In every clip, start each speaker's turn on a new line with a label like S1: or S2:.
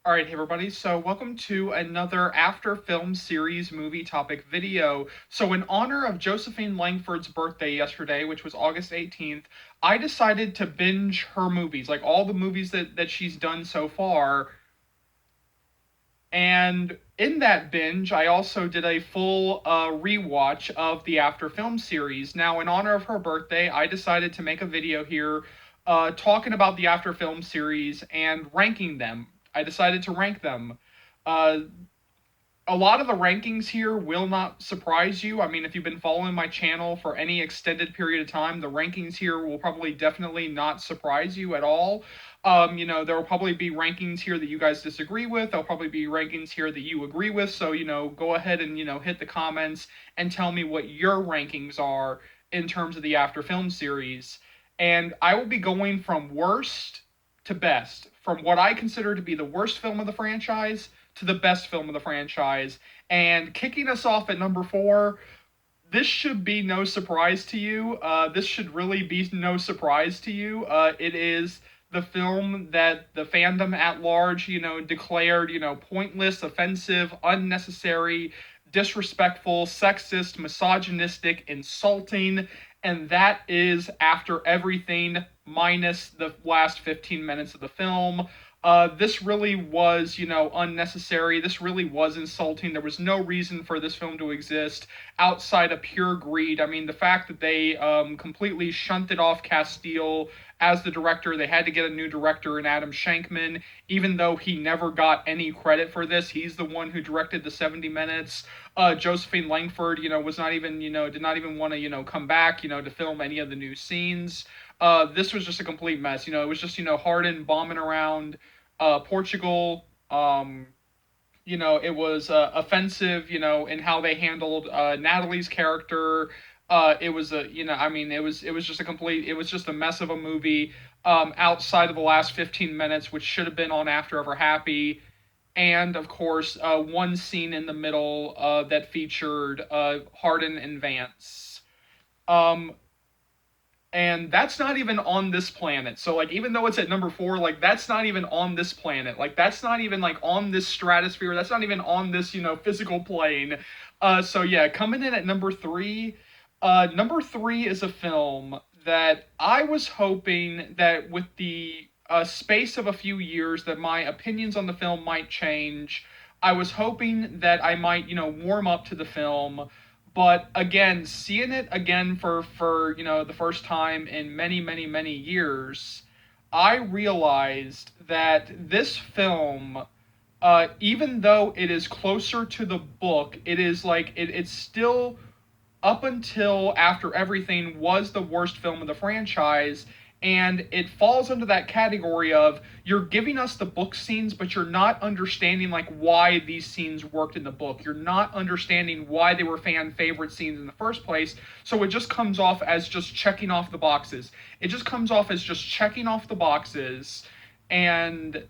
S1: All right, hey everybody. So, welcome to another after film series movie topic video. So, in honor of Josephine Langford's birthday yesterday, which was August 18th, I decided to binge her movies, like all the movies that she's done so far. And in that binge, I also did a full rewatch of the after film series. Now, in honor of her birthday, I decided to make a video here talking about the after film series and ranking them. I decided to rank them. Uh, a lot of the rankings here will not surprise you. I mean, if you've been following my channel for any extended period of time, the rankings here will probably definitely not surprise you at all. There will probably be rankings here that you guys disagree with. There'll probably be rankings here that you agree with. So, go ahead and, hit the comments and tell me what your rankings are in terms of the After Film series. And I will be going from worst to best, from what I consider to be the worst film of the franchise to the best film of the franchise. And kicking us off at number four, this should be no surprise to you. This should really be no surprise to you. It is the film that the fandom at large, declared, pointless, offensive, unnecessary, disrespectful, sexist, misogynistic, insulting, and that is After Everything minus the last 15 minutes of the film. This really was, unnecessary. This really was insulting. There was no reason for this film to exist outside of pure greed. I mean, the fact that they completely shunted off Castile as the director, they had to get a new director in Adam Shankman, even though he never got any credit for this. He's the one who directed the 70 minutes. Josephine Langford, was not even, did not even want to, come back, to film any of the new scenes. This was just a complete mess. It was just, Harden bombing around Portugal. It was offensive, in how they handled Natalie's character. It was a, I mean, it was just a complete, it was just a mess of a movie. Outside of the last 15 minutes, which should have been on After Ever Happy, and of course, one scene in the middle that featured Harden and Vance. Um, and that's not even on this planet. So like even though it's at number 4, like that's not even on this planet. Like that's not even like on this stratosphere. That's not even on this, physical plane. So yeah, coming in at number 3, number 3 is a film that I was hoping that with the space of a few years that my opinions on the film might change. I was hoping that I might, warm up to the film, but again, seeing it again for the first time in many many years, I realized that this film, even though it is closer to the book, it is like it's still, up until After Everything, was the worst film of the franchise. And it falls under that category of you're giving us the book scenes, but you're not understanding like why these scenes worked in the book. You're not understanding why they were fan favorite scenes in the first place. So it just comes off as just checking off the boxes. It just comes off as just checking off the boxes, and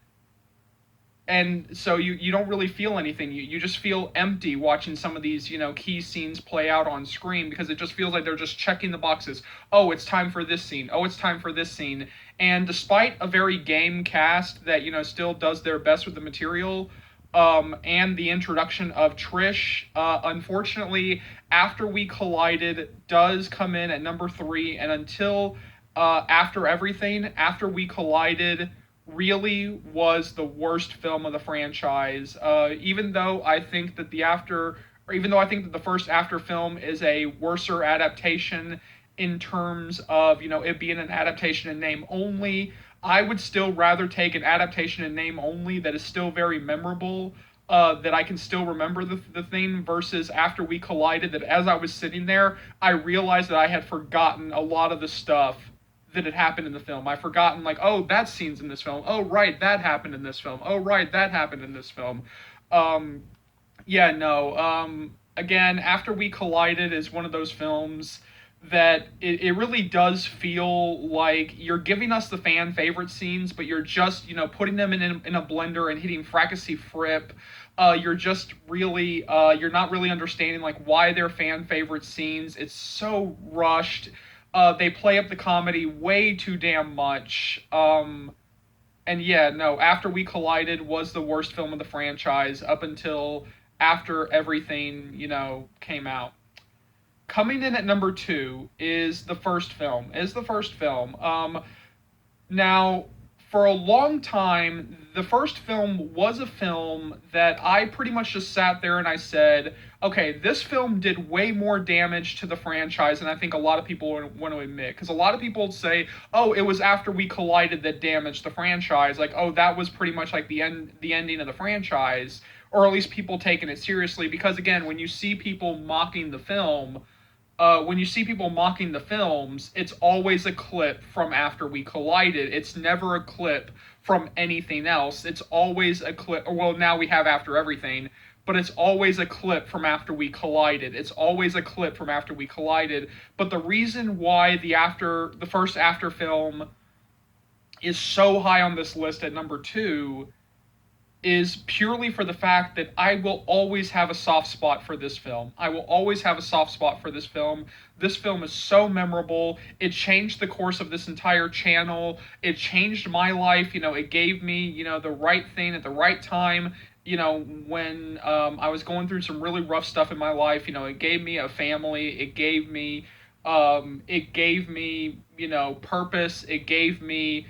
S1: so you don't really feel anything. You just feel empty watching some of these, key scenes play out on screen, because it just feels like they're just checking the boxes. Oh, it's time for this scene. Oh, it's time for this scene. And despite a very game cast that, still does their best with the material, and the introduction of Trish, unfortunately, After We Collided does come in at number 3, and until After Everything, After We Collided really was the worst film of the franchise. Even though I think that the first After film is a worser adaptation in terms of it being an adaptation in name only, I would still rather take an adaptation in name only that is still very memorable. That I can still remember the thing, versus After We Collided, that as I was sitting there, I realized that I had forgotten a lot of the stuff that had happened in the film. I've forgotten, like, oh, that scene's in this film. Oh, right, that happened in this film. Oh, right, that happened in this film. Um, yeah, no. Again, After We Collided is one of those films that it really does feel like you're giving us the fan favorite scenes, but you're just, putting them in a blender and hitting Fracassee Fripp. You're just really, you're not really understanding, like, why they're fan favorite scenes. It's so rushed. They play up the comedy way too damn much. And yeah, no, After We Collided was the worst film of the franchise up until after everything, came out. Coming in at number two is the first film. Now, for a long time, the first film was a film that I pretty much just sat there and I said, okay, this film did way more damage to the franchise than I think a lot of people want to admit. Because a lot of people say, oh, it was After We Collided that damaged the franchise. Like, oh, that was pretty much like the ending of the franchise, or at least people taking it seriously. Because again, when you see people mocking the films, it's always a clip from After We Collided. It's never a clip from anything else. It's always a clip. Well, now we have After Everything, but it's always a clip from After We Collided. It's always a clip from After We Collided. But the reason why the first After film is so high on this list at number two is purely for the fact that I will always have a soft spot for this film. I will always have a soft spot for this film. This film is so memorable. It changed the course of this entire channel. It changed my life. It gave me, the right thing at the right time. When I was going through some really rough stuff in my life, it gave me a family. It gave me purpose. It gave me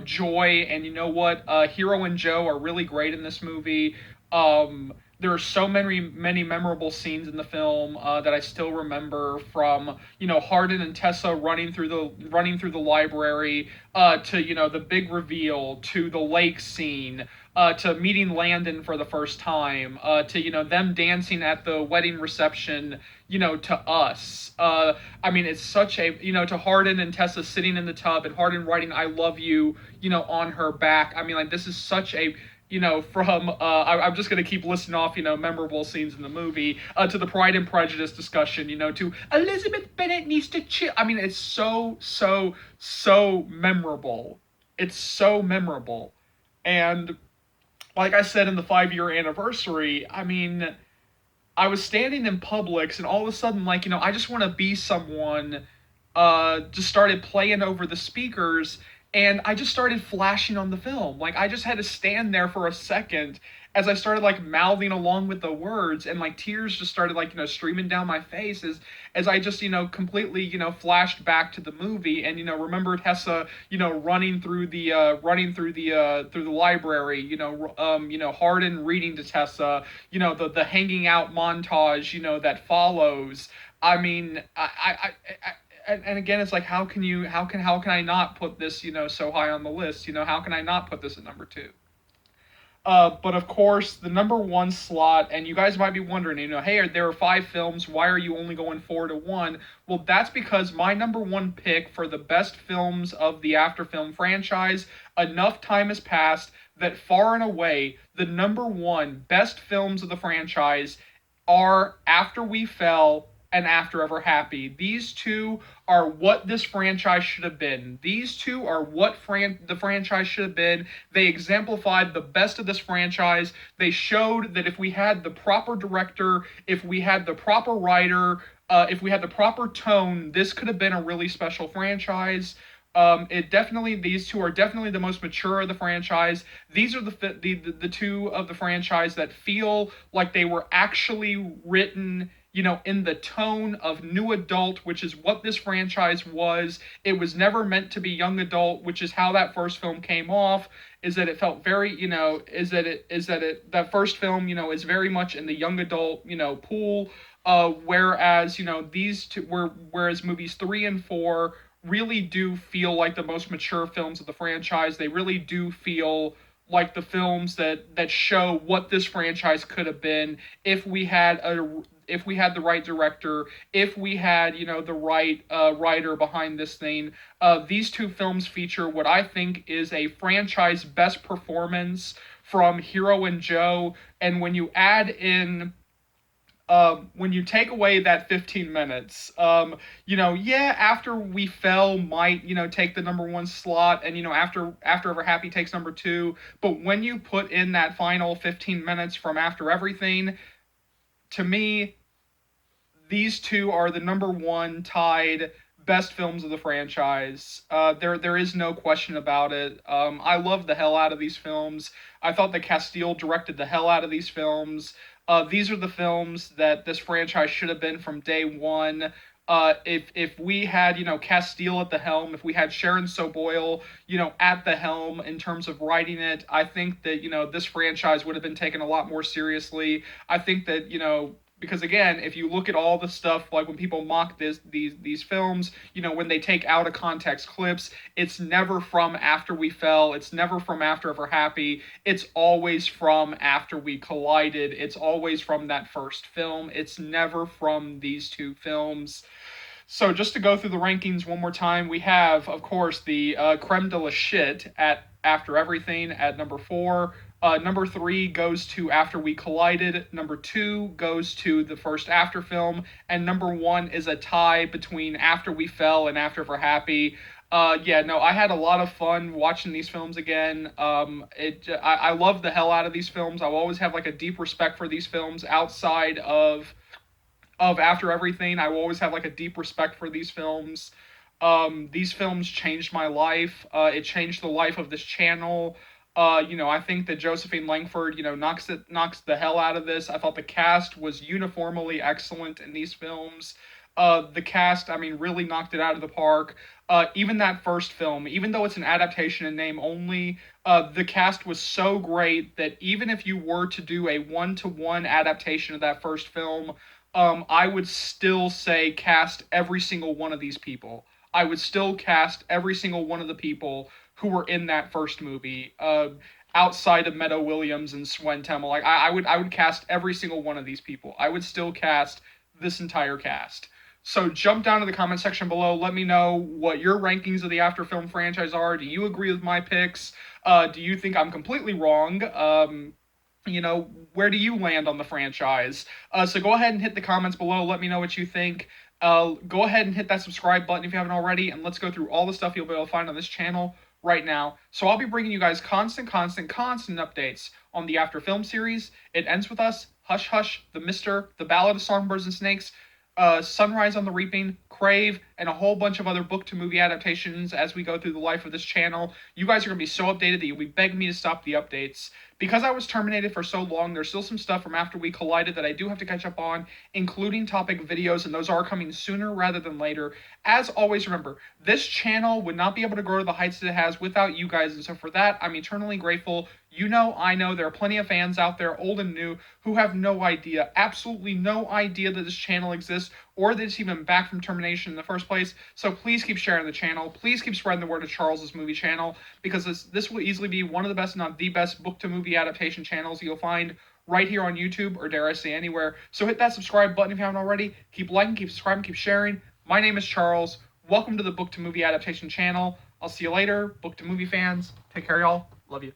S1: joy. And you know what, Hero and Joe are really great in this movie. There are so many memorable scenes in the film that I still remember, from Hardin and Tessa running through the library, to the big reveal, to the lake scene, to meeting Landon for the first time, to them dancing at the wedding reception, to us. I mean, it's such a, to Hardin and Tessa sitting in the tub and Hardin writing "I love you," on her back. I mean, like, this is such a, from I'm just gonna keep listing off, memorable scenes in the movie, to the Pride and Prejudice discussion, to Elizabeth Bennet needs to chill. I mean, it's so memorable. It's so memorable, and like I said, in the 5 year anniversary, I mean, I was standing in Publix, and all of a sudden, like, I just want to be someone, just started playing over the speakers, and I just started flashing on the film. Like, I just had to stand there for a second as I started, like, mouthing along with the words, and like tears just started, like, streaming down my face as I just, completely, flashed back to the movie, and remembered Hessa, running through the library, Hardin reading to Tessa, the hanging out montage, that follows. I mean, and again, it's like, how can I not put this, so high on the list? How can I not put this at number two? But of course, the number one slot, and you guys might be wondering, hey, there are five films. Why are you only going 4-1? Well, that's because my number one pick for the best films of the After Film franchise, enough time has passed that far and away, the number one best films of the franchise are After We Fell and After Ever Happy. These two are what this franchise should have been. These two are what the franchise should have been. They exemplified the best of this franchise. They showed that if we had the proper director, if we had the proper writer, if we had the proper tone, this could have been a really special franchise. These two are definitely the most mature of the franchise. These are the two of the franchise that feel like they were actually written, in the tone of new adult, which is what this franchise was. It was never meant to be young adult, which is how that first film came off. Is that it felt very, that first film, is very much in the young adult, pool. Whereas, whereas movies 3 and 4 really do feel like the most mature films of the franchise. They really do feel like the films that show what this franchise could have been if we had the right director, if we had the right writer behind this thing. These two films feature what I think is a franchise best performance from Hero and Joe, and when you take away that 15 minutes, yeah, After We Fell might, take the number one slot, and, After Ever Happy takes number two. But when you put in that final 15 minutes from After Everything, to me, these two are the number one tied best films of the franchise. There is no question about it. I love the hell out of these films. I thought that Castile directed the hell out of these films. These are the films that this franchise should have been from day one. If we had Castile at the helm, if we had Sharon Soboyle at the helm in terms of writing it, I think that this franchise would have been taken a lot more seriously. I think that because again, if you look at all the stuff like when people mock these films, when they take out of context clips, it's never from After We Fell, it's never from After Ever Happy, it's always from After We Collided, it's always from that first film, it's never from these two films. So just to go through the rankings one more time, we have, of course, the creme de la shit at After Everything at number 4. Number 3 goes to After We Collided. Number 2 goes to the first After film. And number 1 is a tie between After We Fell and After Ever Happy. Yeah, no, I had a lot of fun watching these films again. I love the hell out of these films. I'll always have like a deep respect for these films outside of After Everything. I will always have like a deep respect for these films. These films changed my life. It changed the life of this channel. I think that Josephine Langford, knocks the hell out of this. I thought the cast was uniformly excellent in these films. The cast, I mean, really knocked it out of the park. Even that first film, even though it's an adaptation in name only, the cast was so great that even if you were to do a one-to-one adaptation of that first film, I would still say cast every single one of these people. I would still cast every single one of the people who were in that first movie, outside of Meadow Williams and Swen Temmel. Like I would cast every single one of these people. I would still cast this entire cast. So jump down to the comment section below. Let me know what your rankings of the After Film franchise are. Do you agree with my picks? Do you think I'm completely wrong? Where do you land on the franchise? So go ahead and hit the comments below. Let me know what you think. Go ahead and hit that subscribe button if you haven't already, and let's go through all the stuff you'll be able to find on this channel right now. So I'll be bringing you guys constant updates on the After Film series. It ends with us, Hush Hush, The Mister, The Ballad of Songbirds and Snakes, Sunrise on the Reaping, Crave, and a whole bunch of other book-to-movie adaptations as we go through the life of this channel. You guys are going to be so updated that you'll be begging me to stop the updates. Because I was terminated for so long, there's still some stuff from After We Collided that I do have to catch up on, including topic videos, and those are coming sooner rather than later. As always, remember, this channel would not be able to grow to the heights that it has without you guys, and so for that, I'm eternally grateful. I know, there are plenty of fans out there, old and new, who have no idea, absolutely no idea that this channel exists, or that it's even back from termination in the first place. So please keep sharing the channel. Please keep spreading the word of Charles's movie channel, because this will easily be one of the best, not the best, book-to-movie adaptation channels you'll find right here on YouTube, or dare I say anywhere. So hit that subscribe button if you haven't already. Keep liking, keep subscribing, keep sharing. My name is Charles. Welcome to the book-to-movie adaptation channel. I'll see you later, book-to-movie fans. Take care, y'all. Love you.